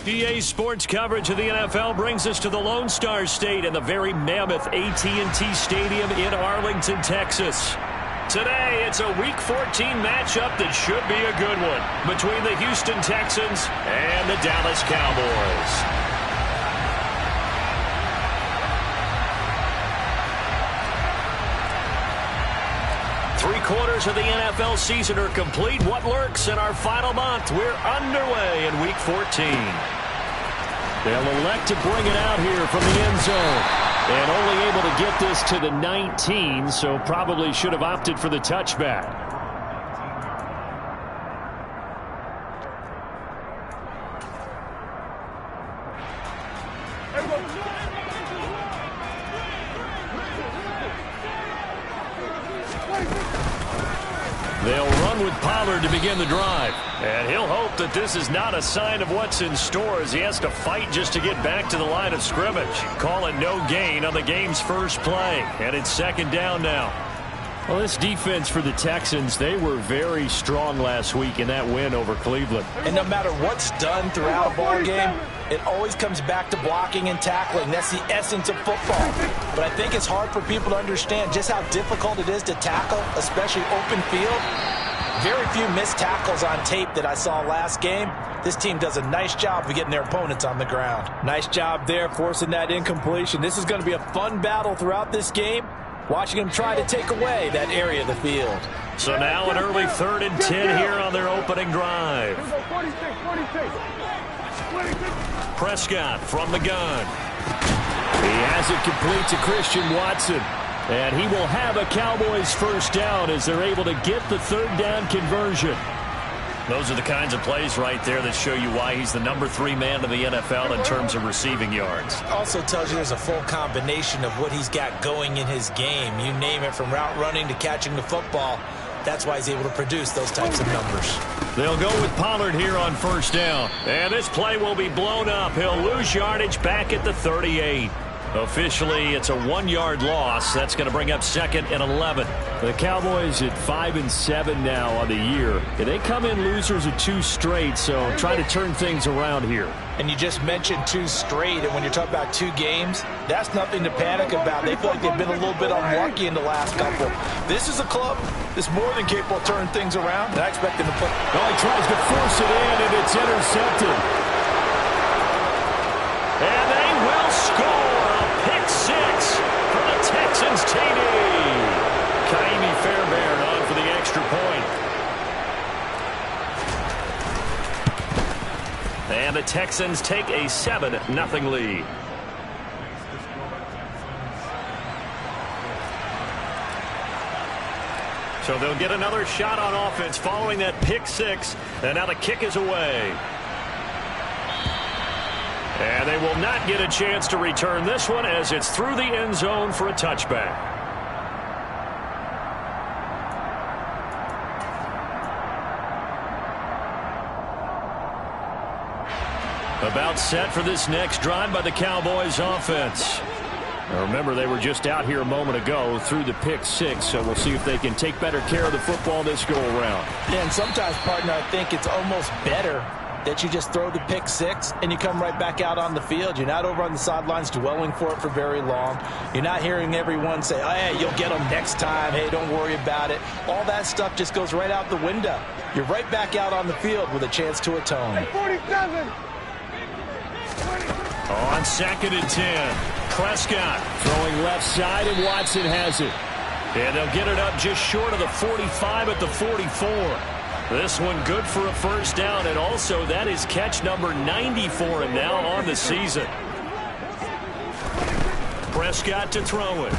EA Sports coverage of the NFL brings us to the Lone Star State and the very mammoth AT&T Stadium in Arlington, Texas. Today, it's a Week 14 matchup that should be a good one between the Houston Texans and the Dallas Cowboys. Three-quarters of the NFL season are complete. What lurks in our final month? We're underway in Week 14. They'll elect to bring it out here from the end zone. And only able to get this to the 19, so probably should have opted for the touchback. They'll run with Pollard to begin the drive. And he'll hope that this is not a sign of what's in store as he has to fight just to get back to the line of scrimmage. Call it no gain on the game's first play. And it's second down now. Well, this defense for the Texans, they were very strong last week in that win over Cleveland. And no matter what's done throughout a ball game, it always comes back to blocking and tackling. That's the essence of football. But I think it's hard for people to understand just how difficult it is to tackle, especially open field. Very few missed tackles on tape that I saw last game. This team does a nice job of getting their opponents on the ground. Nice job there forcing that incompletion. This is going to be a fun battle throughout this game. Watching them try to take away that area of the field. So now an early 3rd and 10 here on their opening drive. Prescott from the gun. He has it complete to Christian Watson. And he will have a Cowboys first down as they're able to get the 3rd down conversion. Those are the kinds of plays right there that show you why he's the number 3 man in the NFL in terms of receiving yards. Also tells you there's a full combination of what he's got going in his game. You name it, from route running to catching the football. That's why he's able to produce those types of numbers. They'll go with Pollard here on first down. And this play will be blown up. He'll lose yardage back at the 38. Officially, it's a 1-yard loss. That's going to bring up 2nd and 11. The Cowboys at 5-7 now on the year. And they come in losers of 2 straight, so try to turn things around here. And you just mentioned 2 straight, and when you're talking about 2 games, that's nothing to panic about. They feel like they've been a little bit unlucky in the last couple. This is a club that's more than capable of turning things around, and I expect them to put... Oh, he tries to force it in, and it's intercepted. And they will score. Pick 6 for the Texans TD. Kaimi Fairbairn on for the extra point. And the Texans take a 7-0 lead. So they'll get another shot on offense following that pick 6. And now the kick is away. And they will not get a chance to return this one as it's through the end zone for a touchback. About set for this next drive by the Cowboys offense. Now remember, they were just out here a moment ago through the pick 6, so we'll see if they can take better care of the football this go around. Yeah, and sometimes, partner, I think it's almost better that you just throw the pick 6 and you come right back out on the field. You're not over on the sidelines dwelling for it for very long. You're not hearing everyone say, oh, hey, you'll get them next time. Hey, don't worry about it. All that stuff just goes right out the window. You're right back out on the field with a chance to atone. 47. On 2nd and 10, Prescott throwing left side, and Watson has it. And they'll get it up just short of the 45 at the 44. This one good for a first down, and also that is catch number 90 for him now on the season. Prescott to throw it.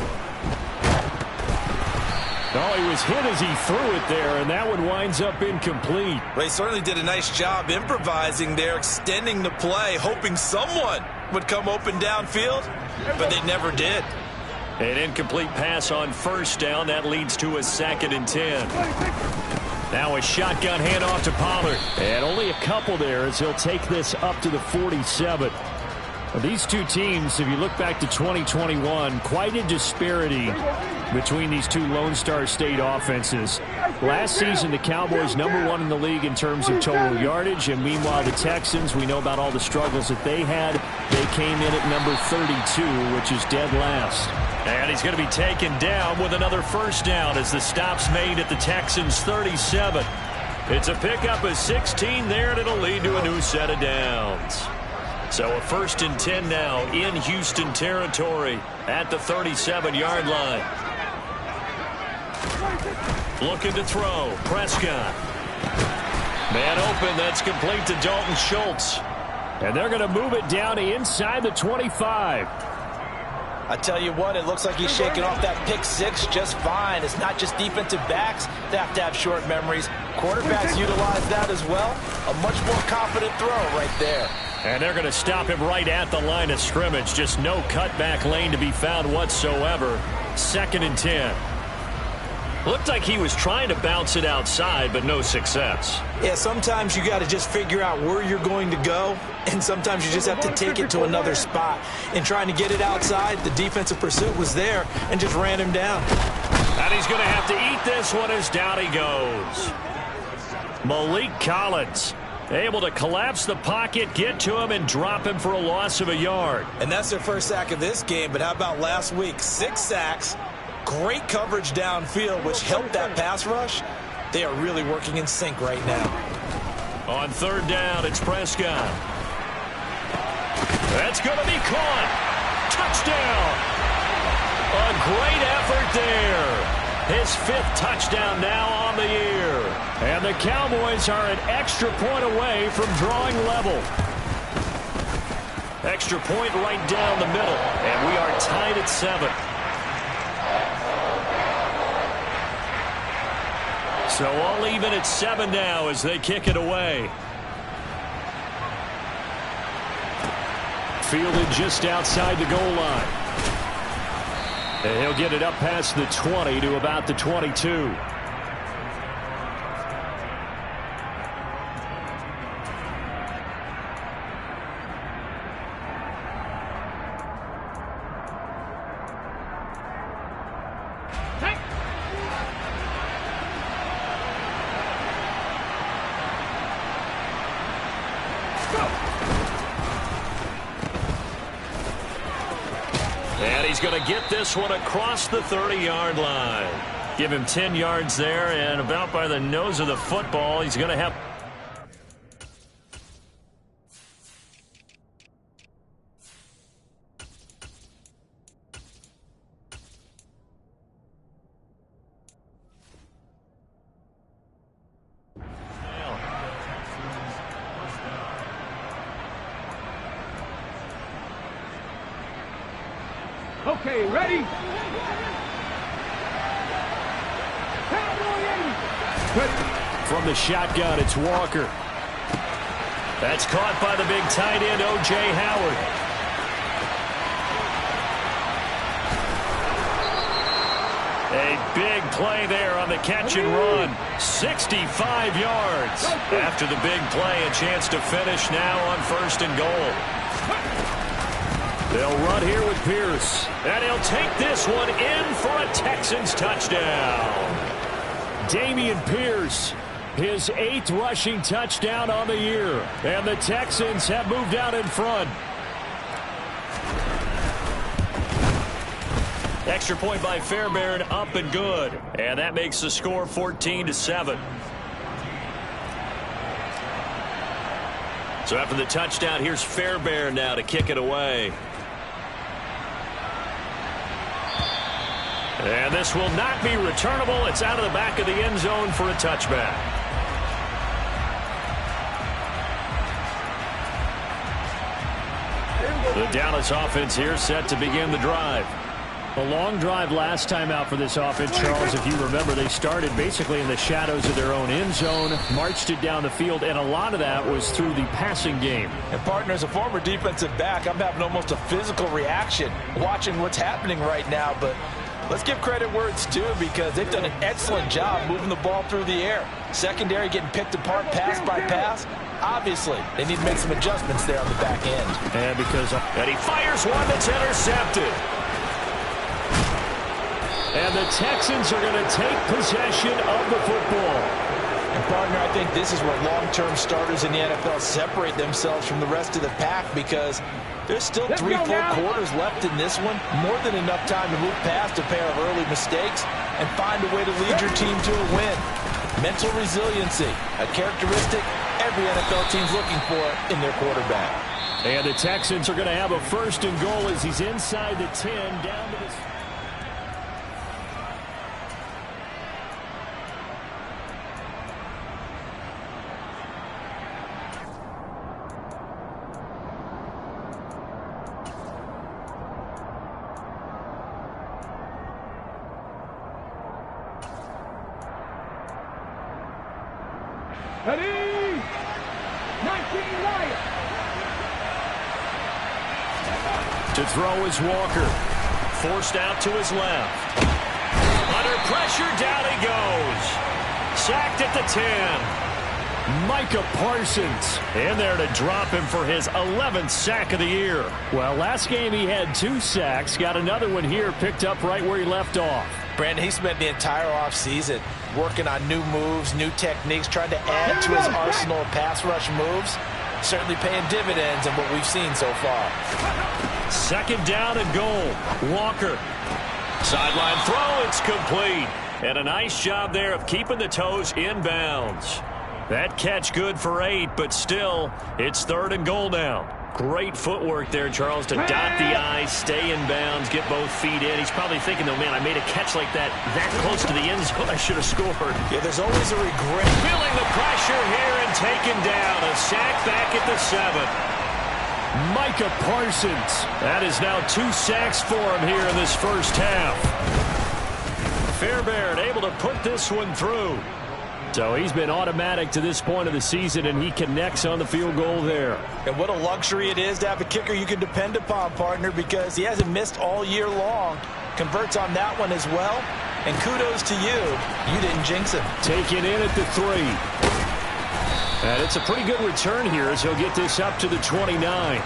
Oh, he was hit as he threw it there, and that one winds up incomplete. Well, he certainly did a nice job improvising there, extending the play, hoping someone would come open downfield, but they never did. An incomplete pass on first down. That leads to a 2nd and 10. Now a shotgun handoff to Pollard. And only a couple there as he'll take this up to the 47. These two teams, if you look back to 2021, quite a disparity between these two Lone Star State offenses. Last season, the Cowboys #1 in the league in terms of total yardage, and meanwhile the Texans, we know about all the struggles that they had. They came in at number 32, which is dead last. And he's going to be taken down with another first down as the stop's made at the Texans' 37. It's a pickup of 16 there, and it'll lead to a new set of downs. So a 1st and 10 now in Houston territory at the 37-yard line. Looking to throw. Prescott. Man open. That's complete to Dalton Schultz. And they're going to move it down inside the 25. I tell you what, it looks like he's shaking off that pick six just fine. It's not just defensive backs that have to have short memories. Quarterbacks utilize that as well. A much more confident throw right there. And they're going to stop him right at the line of scrimmage. Just no cutback lane to be found whatsoever. 2nd and 10. Looked like he was trying to bounce it outside, but no success. Yeah, sometimes you got to just figure out where you're going to go, and sometimes you just have to take it to another spot. In trying to get it outside, the defensive pursuit was there and just ran him down. And he's going to have to eat this one as down he goes. Malik Collins able to collapse the pocket, get to him, and drop him for a loss of a yard. And that's their first sack of this game, but how about last week? 6 sacks. Great coverage downfield, which helped that pass rush. They are really working in sync right now. On 3rd down, it's Prescott. That's going to be caught. Touchdown. A great effort there. His 5th touchdown now on the year. And the Cowboys are an extra point away from drawing level. Extra point right down the middle. And we are tied at 7. So all even at 7 now as they kick it away. Fielded just outside the goal line. And he'll get it up past the 20 to about the 22. And he's going to get this one across the 30-yard line. Give him 10 yards there, and about by the nose of the football, he's going to have... Okay, ready? From the shotgun, it's Walker. That's caught by the big tight end, O.J. Howard. A big play there on the catch and run. 65 yards. After the big play, a chance to finish now on 1st and goal. They'll run here with Pierce. And he'll take this one in for a Texans touchdown. Dameon Pierce, his 8th rushing touchdown on the year. And the Texans have moved out in front. Extra point by Fairbairn, up and good. And that makes the score 14-7. So after the touchdown, here's Fairbairn now to kick it away. And this will not be returnable. It's out of the back of the end zone for a touchback. The Dallas offense here set to begin the drive. A long drive last time out for this offense, Charles. If you remember, they started basically in the shadows of their own end zone, marched it down the field, and a lot of that was through the passing game. And, partner, as a former defensive back, I'm having almost a physical reaction watching what's happening right now. But let's give credit where it's due, because they've done an excellent job moving the ball through the air. Secondary getting picked apart pass by pass. Obviously, they need to make some adjustments there on the back end. And he fires one that's intercepted. And the Texans are going to take possession of the football. And partner, I think this is where long-term starters in the NFL separate themselves from the rest of the pack, because there's still 3 full quarters left in this one. More than enough time to move past a pair of early mistakes and find a way to lead your team to a win. Mental resiliency, a characteristic every NFL team's looking for in their quarterback. And the Texans are going to have a 1st and goal as he's inside the 10 down to the... Ready? 19 Lions. To throw is Walker. Forced out to his left. Under pressure, down he goes. Sacked at the 10. Micah Parsons in there to drop him for his 11th sack of the year. Well, last game he had 2 sacks. Got another one here, picked up right where he left off. Brandon, he spent the entire offseason working on new moves, new techniques, trying to add to his arsenal of pass rush moves. Certainly paying dividends in what we've seen so far. 2nd down and goal. Walker. Sideline throw, it's complete. And a nice job there of keeping the toes in bounds. That catch good for 8, but still, it's 3rd and goal now. Great footwork there, Charles, to dot the I's, stay in bounds, get both feet in. He's probably thinking, though, man, I made a catch like that close to the end zone. I should have scored. Yeah, there's always a regret. Feeling the pressure here and taken down. A sack back at the 7. Micah Parsons. That is now 2 sacks for him here in this first half. Fairbairn able to put this one through. So he's been automatic to this point of the season, and he connects on the field goal there. And what a luxury it is to have a kicker you can depend upon, partner, because he hasn't missed all year long. Converts on that one as well. And kudos to you. You didn't jinx him. Taken in at the 3. And it's a pretty good return here as he'll get this up to the 29.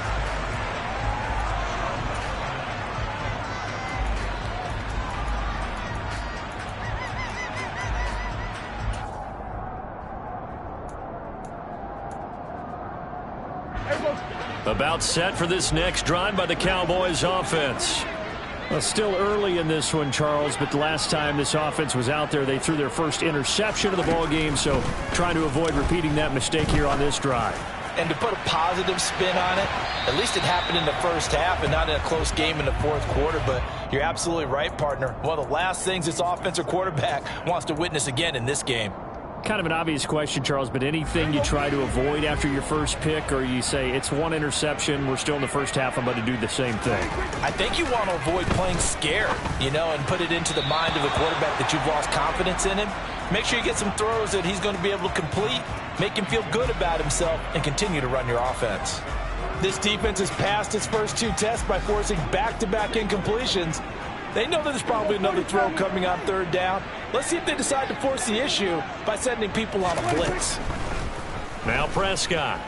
About set for this next drive by the Cowboys offense. Well, still early in this one, Charles, but the last time this offense was out there, they threw their first interception of the ball game, so trying to avoid repeating that mistake here on this drive. And to put a positive spin on it, at least it happened in the first half and not in a close game in the 4th quarter, but you're absolutely right, partner. One of the last things this offensive quarterback wants to witness again in this game. Kind of an obvious question, Charles, but anything you try to avoid after your first pick, or you say it's 1 interception, we're still in the first half, I'm about to do the same thing? I think you want to avoid playing scared, and put it into the mind of the quarterback that you've lost confidence in him. Make sure you get some throws that he's going to be able to complete, make him feel good about himself, and continue to run your offense. This defense has passed its first 2 tests by forcing back-to-back incompletions. They know that there's probably another throw coming on 3rd down. Let's see if they decide to force the issue by sending people on a blitz. Now Prescott.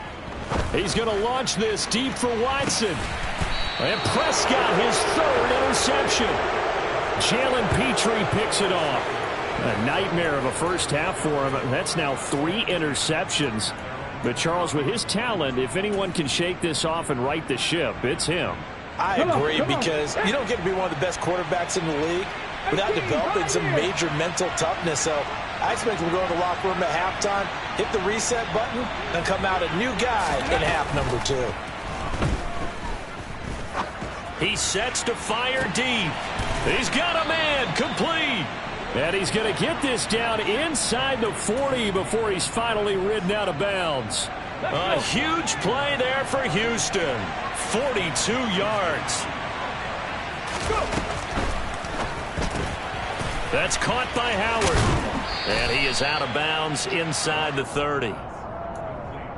He's going to launch this deep for Watson. And Prescott, his 3rd interception. Jalen Petrie picks it off. A nightmare of a first half for him. That's now 3 interceptions. But Charles, with his talent, if anyone can shake this off and right the ship, it's him. I agree, because you don't get to be one of the best quarterbacks in the league without developing some major mental toughness. So I expect him to go to the locker room at halftime, hit the reset button, and come out a new guy in half number 2. He sets to fire deep. He's got a man, complete. And he's going to get this down inside the 40 before he's finally ridden out of bounds. A huge play there for Houston. 42 yards. That's caught by Howard. And he is out of bounds inside the 30.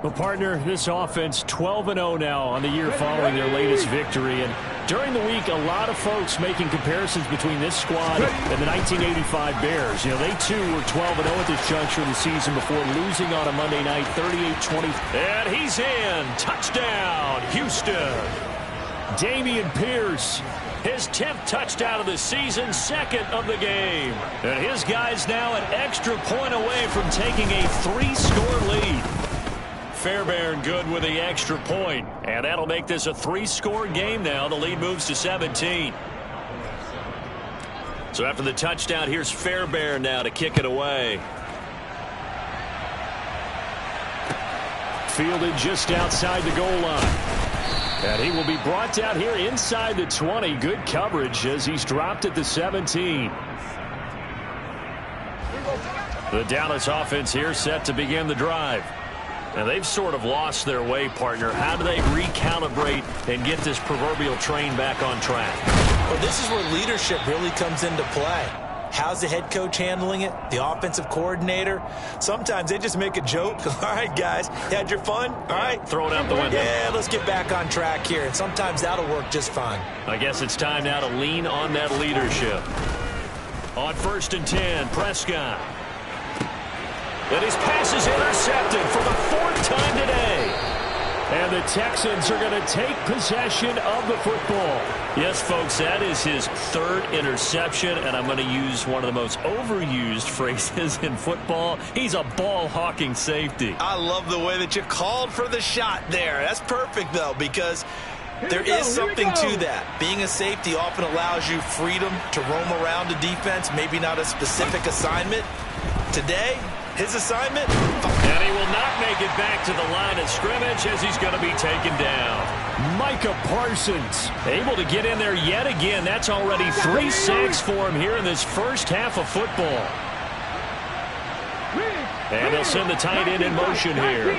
Well, partner, this offense 12-0 now on the year following their latest victory. And during the week, a lot of folks making comparisons between this squad and the 1985 Bears. They too were 12-0 at this juncture of the season before losing on a Monday night, 38-20. And he's in. Touchdown, Houston. Dameon Pierce His 10th touchdown of the season, second of the game. And his guy's now an extra point away from taking a 3-score lead. Fairbairn good with the extra point, and that'll make this a 3-score game now. The lead moves to 17. So after the touchdown, here's Fairbairn now to kick it away. Fielded just outside the goal line. And he will be brought down here inside the 20. Good coverage as he's dropped at the 17. The Dallas offense here set to begin the drive. And they've sort of lost their way, partner. How do they recalibrate and get this proverbial train back on track? Well, this is where leadership really comes into play. How's the head coach handling it? The offensive coordinator? Sometimes they just make a joke. All right, guys, you had your fun? All right. Throw it out the window. Yeah, let's get back on track here. And sometimes that'll work just fine. I guess it's time now to lean on that leadership. On 1st and 10, Prescott. And his pass is intercepted for the 4th time today. And the Texans are going to take possession of the football. Yes, folks, that is his 3rd interception, and I'm going to use one of the most overused phrases in football. He's a ball-hawking safety. I love the way that you called for the shot there. That's perfect, though, because there is something to that. Being a safety often allows you freedom to roam around a defense, maybe not a specific assignment. Today, his assignment, and he will not make it back to the line of scrimmage as he's going to be taken down. Micah Parsons able to get in there yet again. That's already 3 sacks for him here in this first half of football. And they'll send the tight end in motion here.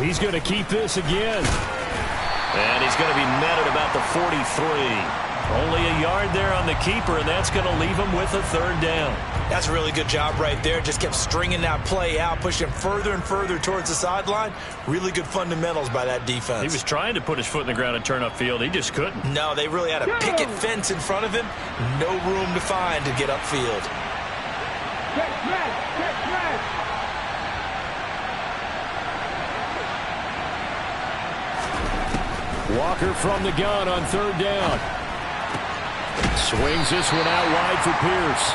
He's going to keep this again. And he's going to be met at about the 43. Only a yard there on the keeper, and that's going to leave him with a 3rd down. That's a really good job right there. Just kept stringing that play out, pushing him further and further towards the sideline. Really good fundamentals by that defense. He was trying to put his foot in the ground and turn upfield. He just couldn't. No, they really had a picket fence in front of him. No room to find to get upfield. Walker from the gun on 3rd down. Swings this one out wide for Pierce.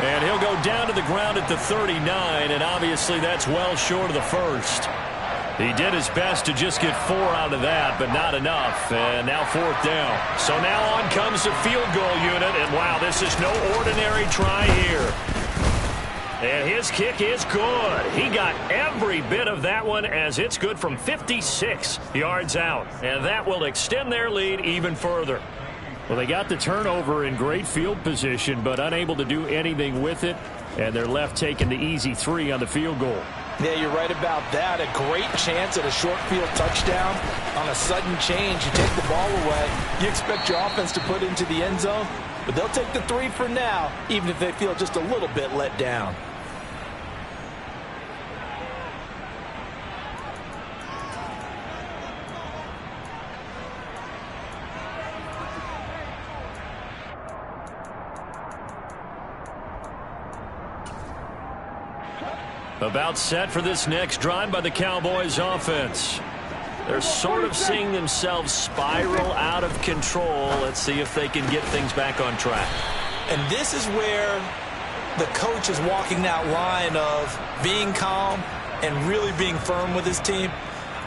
And he'll go down to the ground at the 39, and obviously that's well short of the 1st. He did his best to just get 4 out of that, but not enough. And now 4th down. So now on comes the field goal unit, and wow, this is no ordinary try here. And his kick is good. He got every bit of that one as it's good from 56 yards out. And that will extend their lead even further. Well, they got the turnover in great field position, but unable to do anything with it. And they're left taking the easy 3 on the field goal. Yeah, you're right about that. A great chance at a short field touchdown. On a sudden change, you take the ball away. You expect your offense to put into the end zone, but they'll take the 3 for now, even if they feel just a little bit let down. About set for this next drive by the Cowboys offense. They're sort of seeing themselves spiral out of control. Let's see if they can get things back on track. And this is where the coach is walking that line of being calm and really being firm with his team.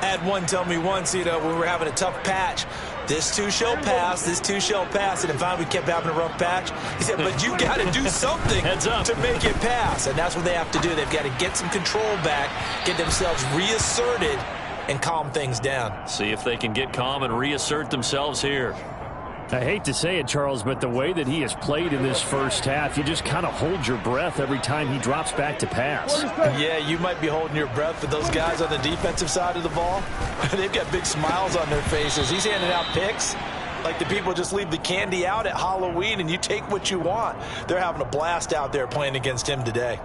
I had one tell me once, when we were having a tough patch, this too shall pass, this too shall pass. And finally we kept having a rough patch. He said, but you got to do something to make it pass. And that's what they have to do. They've got to get some control back, get themselves reasserted, and calm things down. See if they can get calm and reassert themselves here. I hate to say it, Charles, but the way that he has played in this first half, you just kind of hold your breath every time he drops back to pass. Yeah, you might be holding your breath, but those guys on the defensive side of the ball, they've got big smiles on their faces. He's handing out picks like the people just leave the candy out at Halloween and you take what you want. They're having a blast out there playing against him today.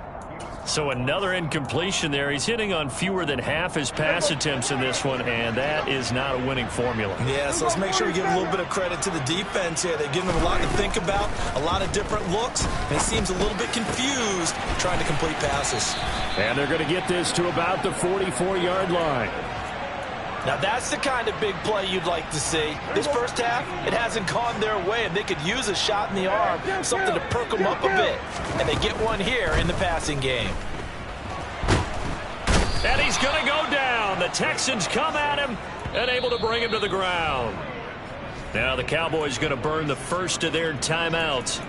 So another incompletion there. He's hitting on fewer than half his pass attempts in this one, and that is not a winning formula. Yeah, so let's make sure we give a little bit of credit to the defense here. They're giving them a lot to think about, a lot of different looks, and he seems a little bit confused trying to complete passes. And they're going to get this to about the 44-yard line. Now that's the kind of big play you'd like to see. This first half, it hasn't gone their way, and they could use a shot in the arm, something to perk them up a bit. And they get one here in the passing game. And he's going to go down. The Texans come at him and able to bring him to the ground. Now the Cowboys going to burn the first of their timeouts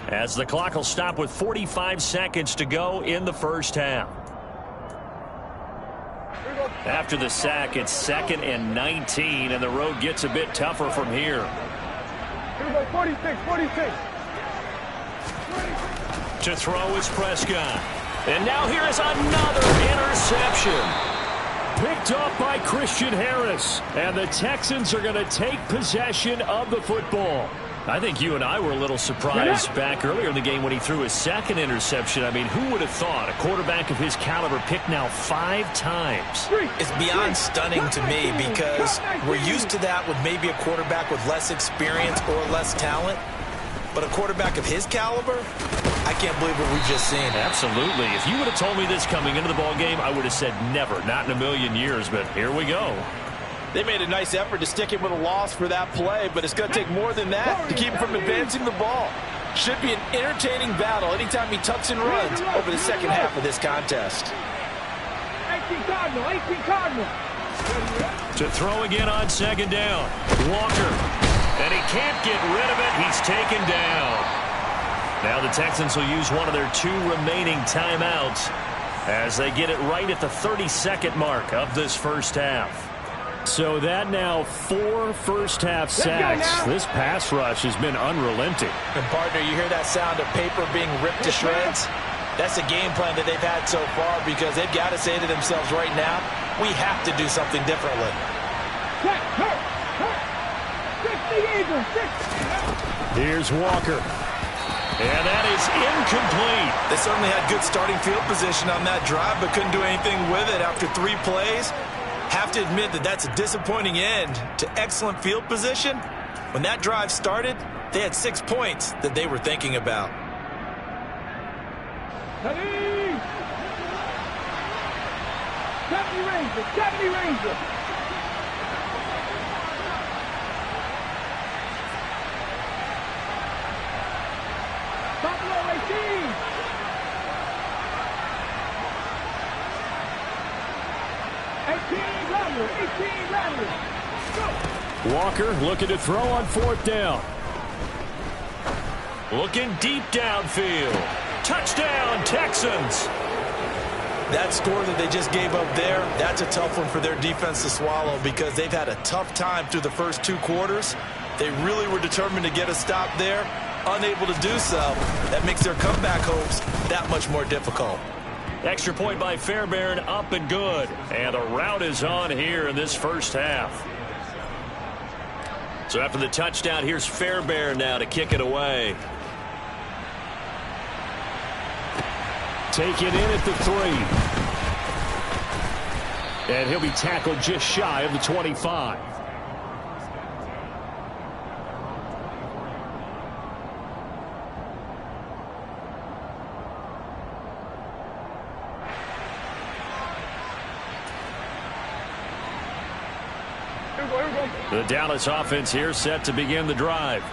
as the clock will stop with 45 seconds to go in the first half. After the sack, it's 2nd and 19, and the road gets a bit tougher from here. Here we go, 46. To throw is Prescott. And now here is another interception. Picked up by Christian Harris. And the Texans are going to take possession of the football. I think you and I were a little surprised back earlier in the game when he threw his second interception. I mean, who would have thought a quarterback of his caliber picked now 5 times? It's beyond stunning to me because we're used to that with maybe a quarterback with less experience or less talent. But a quarterback of his caliber, I can't believe what we've just seen. Absolutely. If you would have told me this coming into the ball game, I would have said never, not in a million years. But here we go. They made a nice effort to stick him with a loss for that play, but it's going to take more than that to keep him from advancing the ball. Should be an entertaining battle anytime he tucks and runs over the second half of this contest. 18 Cardinal. To throw again on 2nd down. Walker. And he can't get rid of it. He's taken down. Now the Texans will use one of their 2 remaining timeouts as they get it right at the 32nd mark of this first half. So that now 4 first-half sacks. This pass rush has been unrelenting. And, partner, you hear that sound of paper being ripped to shreds? That's a game plan that they've had so far because they've got to say to themselves right now, we have to do something differently. Here's Walker. And that is incomplete. They certainly had good starting field position on that drive, but couldn't do anything with it after 3 plays. Have to admit that that's a disappointing end to excellent field position. When that drive started, they had 6 points that they were thinking about. Deputy Ranger. Buffalo 18. Walker looking to throw on 4th down. Looking deep downfield. Touchdown, Texans. That score that they just gave up there, that's a tough one for their defense to swallow because they've had a tough time through the first 2 quarters. They really were determined to get a stop there, unable to do so. That makes their comeback hopes that much more difficult. Extra point by Fairbairn, up and good. And a rout is on here in this first half. So after the touchdown, here's Fairbairn now to kick it away. Take it in at the 3. And he'll be tackled just shy of the 25. The Dallas offense here set to begin the drive.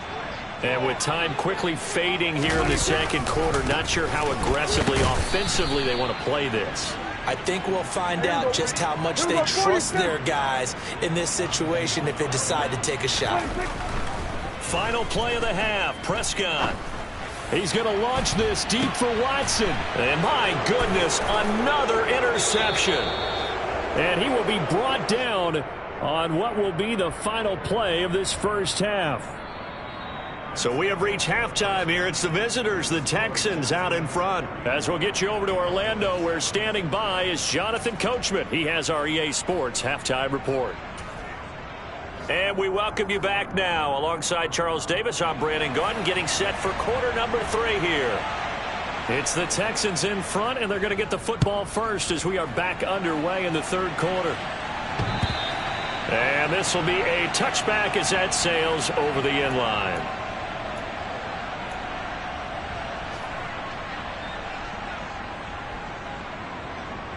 And with time quickly fading here in the second quarter, not sure how aggressively, offensively they want to play this. I think we'll find out just how much they trust their guys in this situation if they decide to take a shot. Final play of the half, Prescott. He's going to launch this deep for Watson. And my goodness, another interception. And he will be brought down on what will be the final play of this first half. So we have reached halftime here. It's the visitors, the Texans, out in front. As we'll get you over to Orlando, where standing by is Jonathan Coachman. He has our EA Sports halftime report. And we welcome you back now. Alongside Charles Davis, I'm Brandon Gordon, getting set for quarter number 3 here. It's the Texans in front, and they're going to get the football first as we are back underway in the third quarter. And this will be a touchback as that sails over the end line.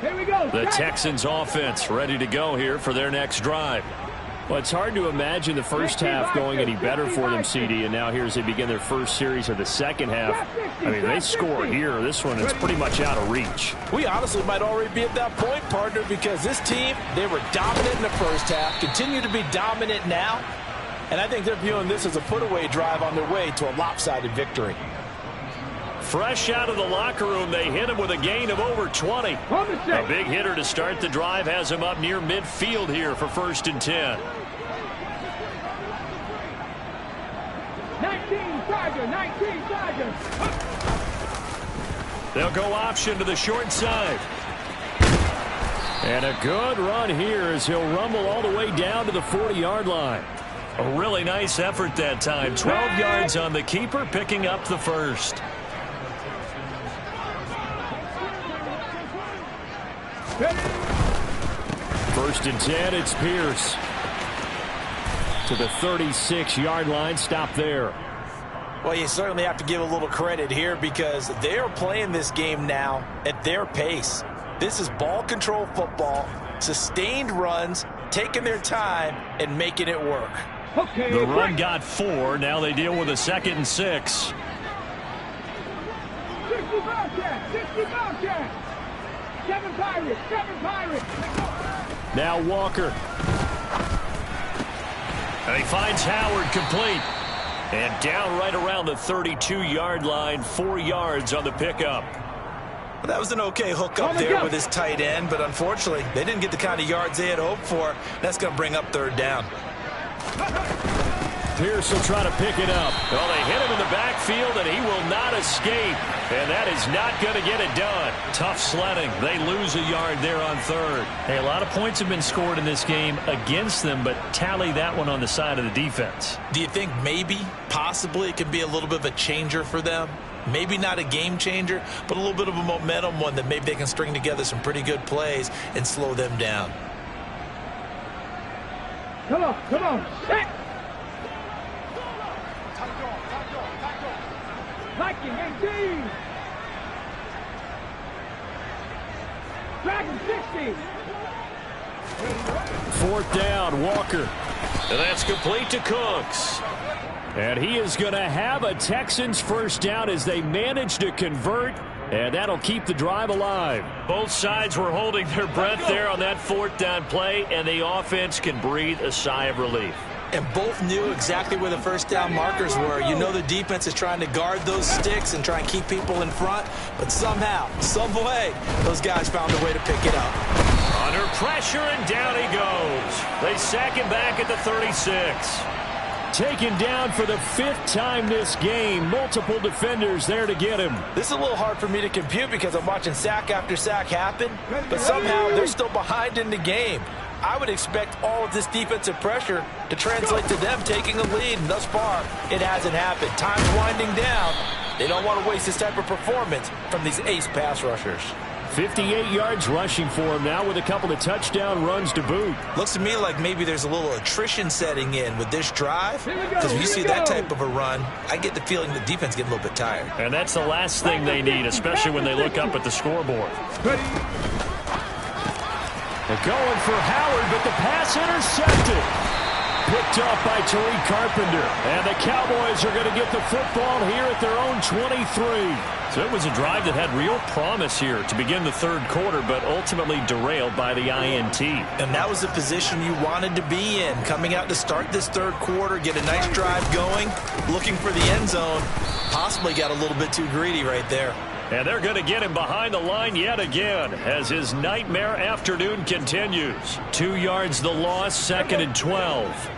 Here we go. The Texans offense ready to go here for their next drive. Well, it's hard to imagine the first half going any better for them, CD, and now here as they begin their first series of the second half. I mean, they score here. This one is pretty much out of reach. We honestly might already be at that point, partner, because this team, they were dominant in the first half, continue to be dominant now, and I think they're viewing this as a put-away drive on their way to a lopsided victory. Fresh out of the locker room, they hit him with a gain of over 20. A big hitter to start the drive has him up near midfield here for 1st and 10. 19 Chargers. They'll go option to the short side. And a good run here as he'll rumble all the way down to the 40-yard line. A really nice effort that time. 12 yards on the keeper, picking up the first. First and 10, it's Pierce. To the 36-yard line, stop there. Well, you certainly have to give a little credit here because they are playing this game now at their pace. This is ball control football, sustained runs, taking their time, and making it work. Okay, the run got 4. Now they deal with a 2nd and 6. 60 Bobcats. 7 Pirates. Now Walker. And he finds Howard complete. And down right around the 32-yard line, 4 yards on the pickup. Well, that was an okay hook up there with his tight end, but unfortunately, they didn't get the kind of yards they had hoped for. That's going to bring up 3rd down. Pierce will try to pick it up. Well, they hit him in the backfield, and he will not escape. And that is not going to get it done. Tough sledding. They lose a yard there on 3rd. Hey, a lot of points have been scored in this game against them, but tally that one on the side of the defense. Do you think maybe, possibly, it could be a little bit of a changer for them? Maybe not a game changer, but a little bit of a momentum one that maybe they can string together some pretty good plays and slow them down. Come on. Set. Viking 18. Dragon 60. 4th down, Walker. And that's complete to Cooks. And he is going to have a Texans first down as they manage to convert. And that'll keep the drive alive. Both sides were holding their breath there on that 4th down play, and the offense can breathe a sigh of relief. And both knew exactly where the first down markers were. You know the defense is trying to guard those sticks and try and keep people in front. But somehow, some way, those guys found a way to pick it up. Under pressure, and down he goes. They sack him back at the 36. Taken down for the 5th time this game. Multiple defenders there to get him. This is a little hard for me to compute because I'm watching sack after sack happen, but somehow they're still behind in the game. I would expect all of this defensive pressure to translate to them taking a lead, and thus far, it hasn't happened. Time's winding down. They don't want to waste this type of performance from these ace pass rushers. 58 yards rushing for him now with a couple of touchdown runs to boot. Looks to me like maybe there's a little attrition setting in with this drive, because when you see that type of a run, I get the feeling the defense getting a little bit tired. And that's the last thing they need, especially when they look up at the scoreboard. They're going for Howard, but the pass intercepted. Picked off by Tariq Carpenter. And the Cowboys are going to get the football here at their own 23. So it was a drive that had real promise here to begin the 3rd quarter, but ultimately derailed by the INT. And that was the position you wanted to be in, coming out to start this 3rd quarter, get a nice drive going, looking for the end zone. Possibly got a little bit too greedy right there. And they're going to get him behind the line yet again as his nightmare afternoon continues. 2 yards the loss, 2nd and 12.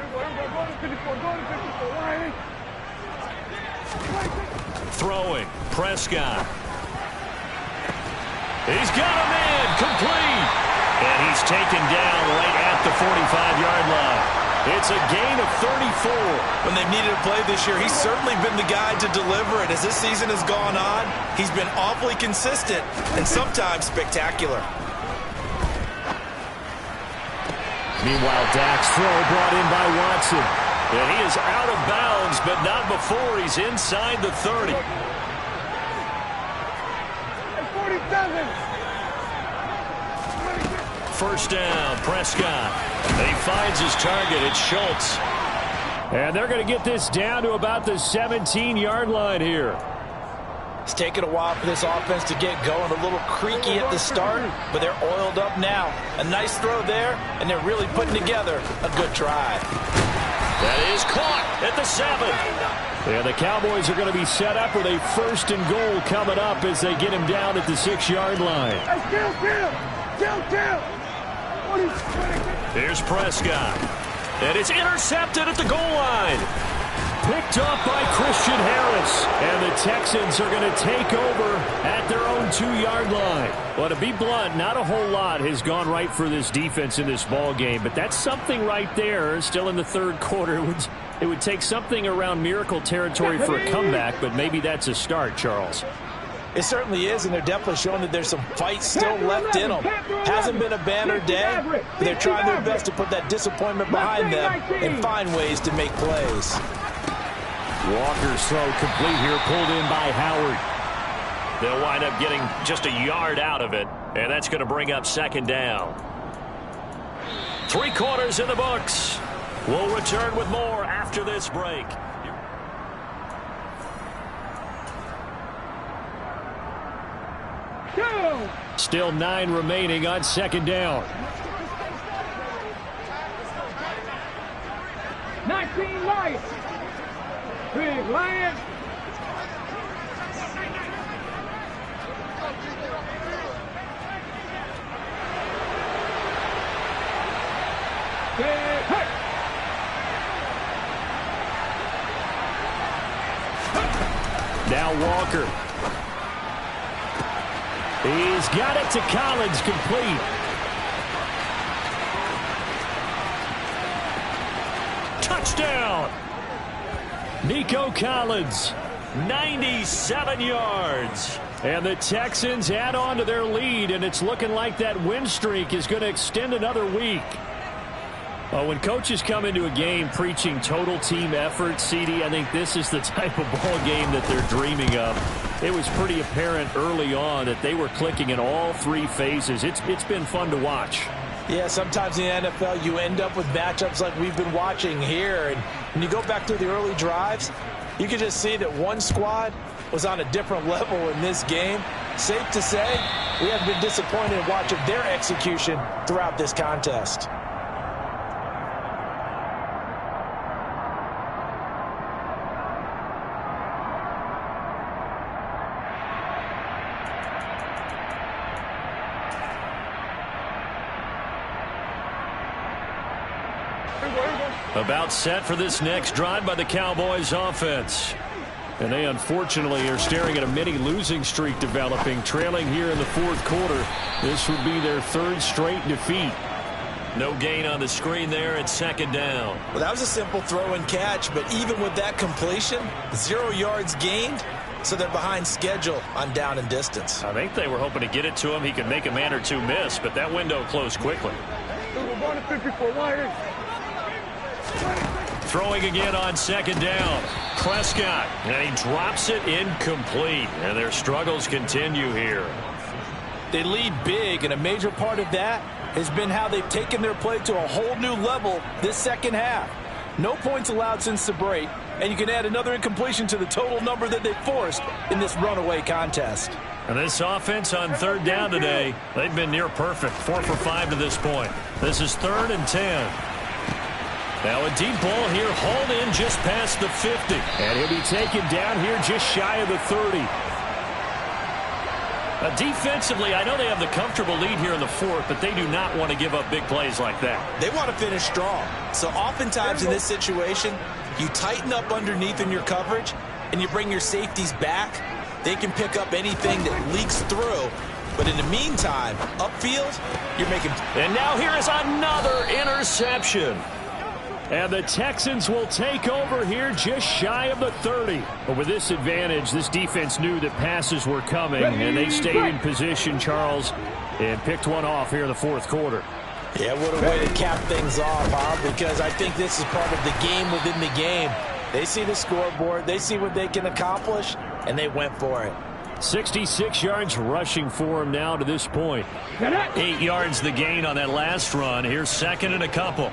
Throwing, Prescott. He's got a man, complete. And he's taken down right at the 45-yard line. It's a gain of 34. When they've needed a play this year, he's certainly been the guy to deliver it. As this season has gone on, he's been awfully consistent and sometimes spectacular. Meanwhile, Dak's throw brought in by Watson. And he is out of bounds, but not before he's inside the 30. 47. First down, Prescott. And he finds his target. It's Schultz. And they're going to get this down to about the 17-yard line here. It's taken a while for this offense to get going. A little creaky at the start, but they're oiled up now. A nice throw there, and they're really putting together a good drive. That is caught at the 7. And the Cowboys are going to be set up with a 1st and goal coming up as they get him down at the 6-yard line. Kill. Here's Prescott. And it's intercepted at the goal line. Picked off by Christian Harris. And the Texans are going to take over at their own 2-yard line. Well, to be blunt, not a whole lot has gone right for this defense in this ball game. But that's something right there. Still in the 3rd quarter. It would take something around miracle territory for a comeback. But maybe that's a start, Charles. It certainly is, and they're definitely showing that there's some fight still left in them. Hasn't been a banner day, but they're trying their best to put that disappointment behind them and find ways to make plays. Walker's throw complete here, pulled in by Howard. They'll wind up getting just a yard out of it, and that's going to bring up 2nd down. 3 quarters in the books. We'll return with more after this break. Still 9 remaining on 2nd down. 19 Lions. Big Lions. Now Walker. He's got it to Collins, complete. Touchdown! Nico Collins, 97 yards. And the Texans add on to their lead, and it's looking like that win streak is going to extend another week. When coaches come into a game preaching total team effort, CD, I think this is the type of ball game that they're dreaming of. It was pretty apparent early on that they were clicking in all 3 phases. It's been fun to watch. Yeah, sometimes in the NFL you end up with matchups like we've been watching here. And when you go back to the early drives, you can just see that one squad was on a different level in this game. Safe to say, we have been disappointed in watching their execution throughout this contest. About set for this next drive by the Cowboys offense. And they unfortunately are staring at a mini losing streak developing, trailing here in the 4th quarter. This would be their 3rd straight defeat. No gain on the screen there at 2nd down. Well, that was a simple throw and catch, but even with that completion, 0 yards gained, so they're behind schedule on down and distance. I think they were hoping to get it to him. He could make a man or 2 miss, but that window closed quickly. Throwing again on 2nd down. Prescott, and he drops it incomplete. And their struggles continue here. They lead big, and a major part of that has been how they've taken their play to a whole new level this 2nd half. No points allowed since the break, and you can add another incompletion to the total number that they forced in this runaway contest. And this offense on 3rd down today, they've been near perfect. 4 for 5 to this point. This is 3rd and 10. Now a deep ball here, hauled in just past the 50. And he'll be taken down here just shy of the 30. Defensively, I know they have the comfortable lead here in the 4th, but they do not want to give up big plays like that. They want to finish strong. So oftentimes in this situation, you tighten up underneath in your coverage, and you bring your safeties back. They can pick up anything that leaks through. But in the meantime, upfield, you're making... And now here is another interception. And the Texans will take over here just shy of the 30. But with this advantage, this defense knew that passes were coming, and they stayed in position, Charles, and picked one off here in the fourth quarter. Yeah, what a way to cap things off, huh? Because I think this is part of the game within the game. They see the scoreboard, they see what they can accomplish, and they went for it. 66 yards rushing for him now to this point. 8 yards the gain on that last run. Here's second and a couple.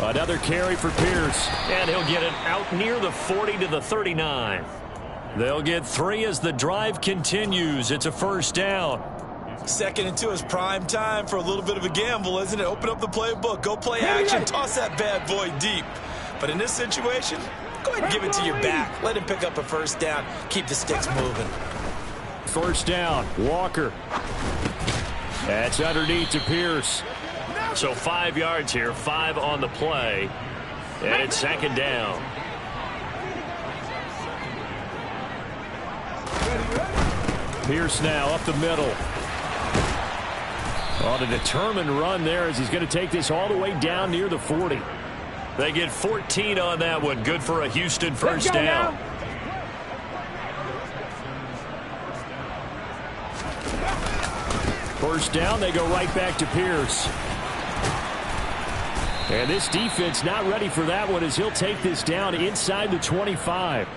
Another carry for Pierce, and he'll get it out near the 40 to the 39. They'll get 3 as the drive continues. It's a first down. 2nd and 2 is prime time for a little bit of a gamble, isn't it? Open up the playbook, go play action, toss that bad boy deep. But in this situation, go ahead and give it to your back. Let him pick up a first down. Keep the sticks moving. First down, Walker. That's underneath to Pierce. So 5 yards here, 5 on the play. And it's second down. Pierce now up the middle. On a determined run there as he's going to take this all the way down near the 40. They get 14 on that one. Good for a Houston first down. First down, they go right back to Pierce. And this defense not ready for that one as he'll take this down inside the 25.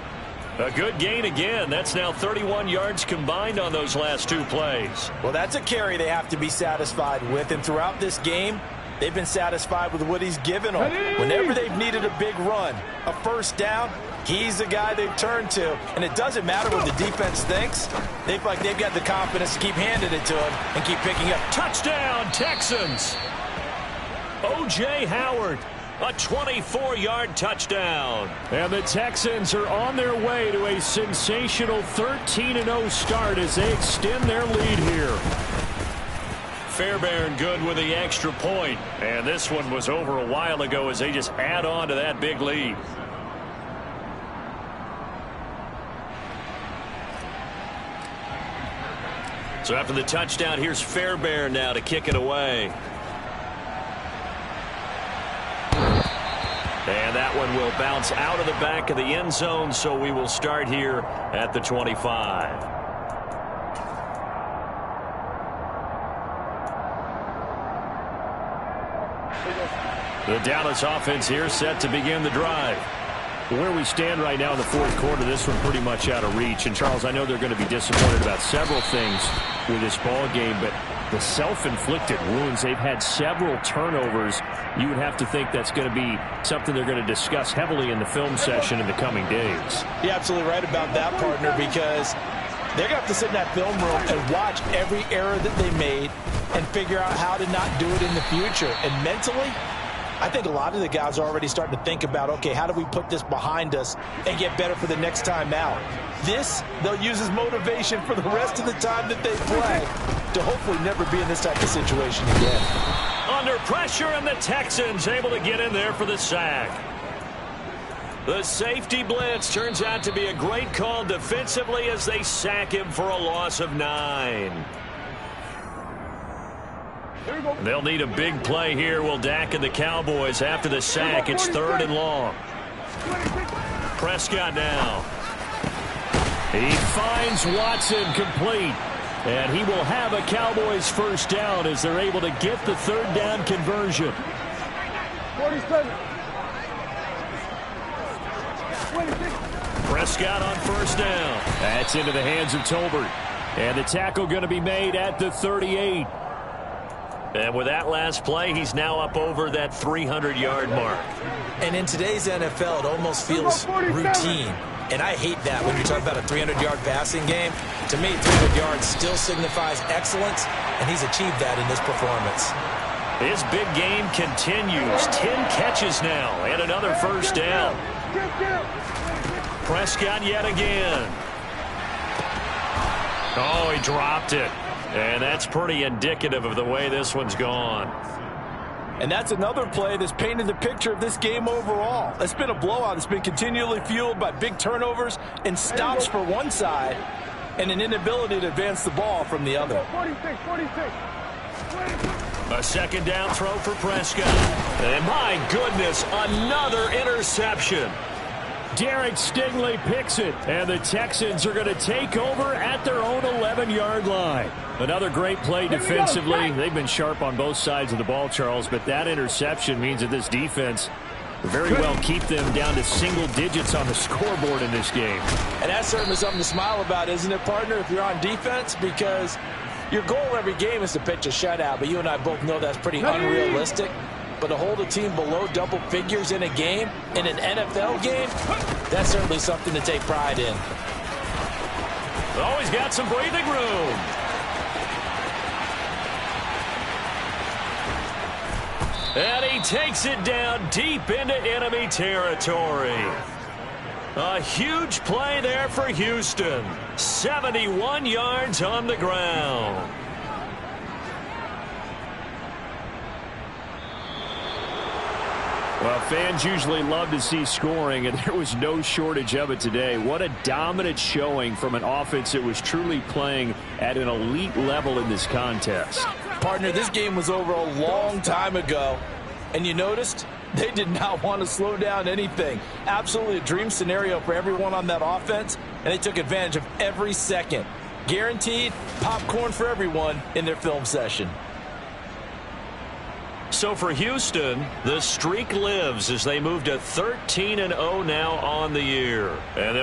A good gain again. That's now 31 yards combined on those last 2 plays. Well, that's a carry they have to be satisfied with. And throughout this game, they've been satisfied with what he's given them. Whenever they've needed a big run, a first down, he's the guy they've turned to. And it doesn't matter what the defense thinks. They feel like they've got the confidence to keep handing it to him and keep picking up. Touchdown, Texans! O.J. Howard, a 24-yard touchdown. And the Texans are on their way to a sensational 13-0 start as they extend their lead here. Fairbairn good with the extra point. And this one was over a while ago as they just add on to that big lead. So after the touchdown, here's Fairbairn now to kick it away. And that one will bounce out of the back of the end zone, so we will start here at the 25. The Dallas offense here set to begin the drive. Where we stand right now in the fourth quarter, this one pretty much out of reach. And, Charles, I know they're going to be disappointed about several things with this ball game, but the self-inflicted wounds, they've had several turnovers. You would have to think that's going to be something they're going to discuss heavily in the film session in the coming days. You're absolutely right about that, partner, because they're going to have to sit in that film room and watch every error that they made and figure out how to not do it in the future. And mentally, I think a lot of the guys are already starting to think about, okay, how do we put this behind us and get better for the next time out? This, they'll use as motivation for the rest of the time that they play to hopefully never be in this type of situation again. Under pressure, and the Texans able to get in there for the sack. The safety blitz turns out to be a great call defensively as they sack him for a loss of 9. They'll need a big play here, will Dak and the Cowboys after the sack. It's 3rd and long. Prescott now. He finds Watson complete. And he will have a Cowboys first down as they're able to get the 3rd down conversion. 47. Prescott on first down. That's into the hands of Tolbert. And the tackle going to be made at the 38. And with that last play, he's now up over that 300-yard mark. And in today's NFL, it almost feels routine. And I hate that when you're talking about a 300-yard passing game. To me, 300 yards still signifies excellence, and he's achieved that in this performance. His big game continues. 10 catches now, and another first down. Prescott yet again. Oh, he dropped it. And that's pretty indicative of the way this one's gone. And that's another play that's painted the picture of this game overall. It's been a blowout. It's been continually fueled by big turnovers and stops for one side and an inability to advance the ball from the other. 46. A second down throw for Prescott. And my goodness, another interception. Derek Stingley picks it, and the Texans are going to take over at their own 11-yard line. Another great play defensively. They've been sharp on both sides of the ball, Charles, but that interception means that this defense very well keep them down to single digits on the scoreboard in this game. And that's certainly something to smile about, isn't it, partner, if you're on defense? Because your goal every game is to pitch a shutout, but you and I both know that's pretty unrealistic. But to hold a team below double figures in a game, in an NFL game, that's certainly something to take pride in. Always got some breathing room. And he takes it down deep into enemy territory. A huge play there for Houston. 71 yards on the ground. Well, fans usually love to see scoring, and there was no shortage of it today. What a dominant showing from an offense that was truly playing at an elite level in this contest. Partner, this game was over a long time ago, and you noticed they did not want to slow down anything. Absolutely a dream scenario for everyone on that offense, and they took advantage of every second. Guaranteed popcorn for everyone in their film session. So for Houston, the streak lives as they move to 13-0 now on the year. And